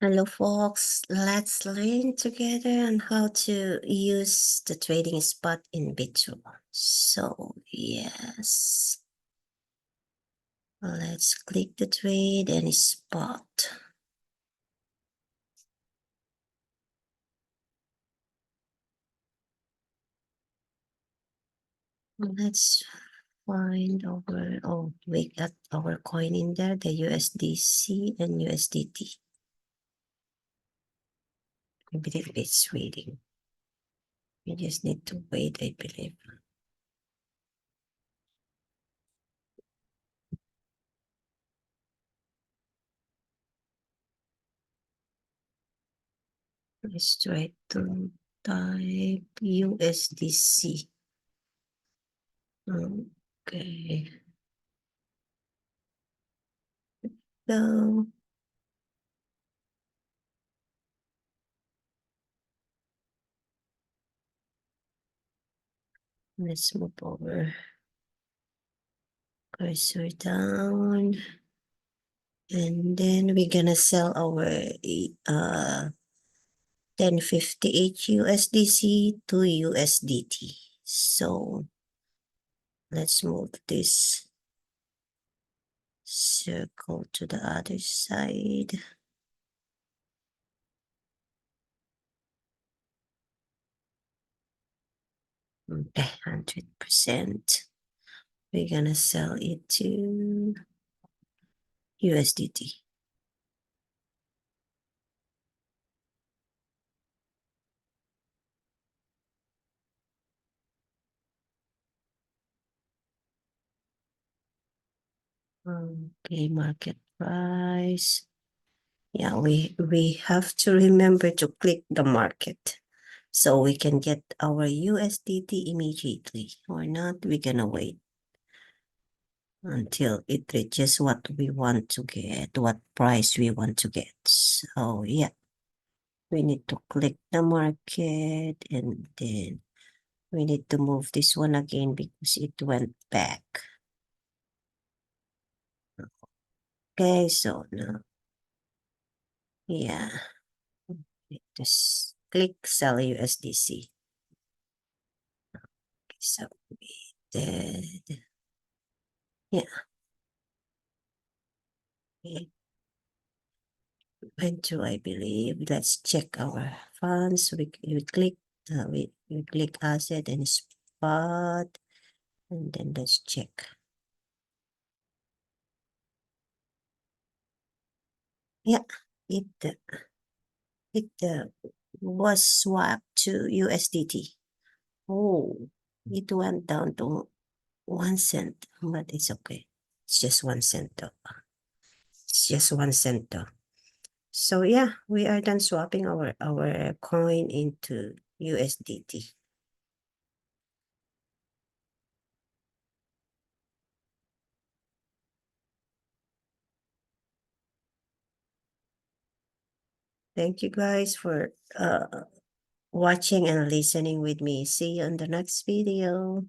Hello, folks. Let's learn together on how to use the trading spot in Bitso. So, yes, let's click the trade and spot. Let's find we got our coin in there, the USDC and USDT. I believe it's waiting. We just need to wait, I believe. Let's try to type USDC. Okay. So let's move over. Cursor down. And then we're gonna sell our 1058 USDC to USDT. So let's move this circle to the other side. Okay, 100%. We're gonna sell it to USDT. Okay, market price. Yeah, we have to remember to click the market so we can get our USDT immediately. Or not, we're gonna wait until it reaches what we want to get, what price we want to get. So yeah, we need to click the market and then we need to move this one again because it went back. Okay, so now, yeah, just click sell USDC. Submitted. Yeah. Okay. And to, I believe, let's check our funds. We click we click asset and spot, and then let's check. Yeah, it was swapped to USDT. Oh, it went down to 1 cent, but it's okay. It's just 1 cent though. It's just 1 cent though. So yeah, we are done swapping our coin into USDT. Thank you guys for watching and listening with me. See you on the next video.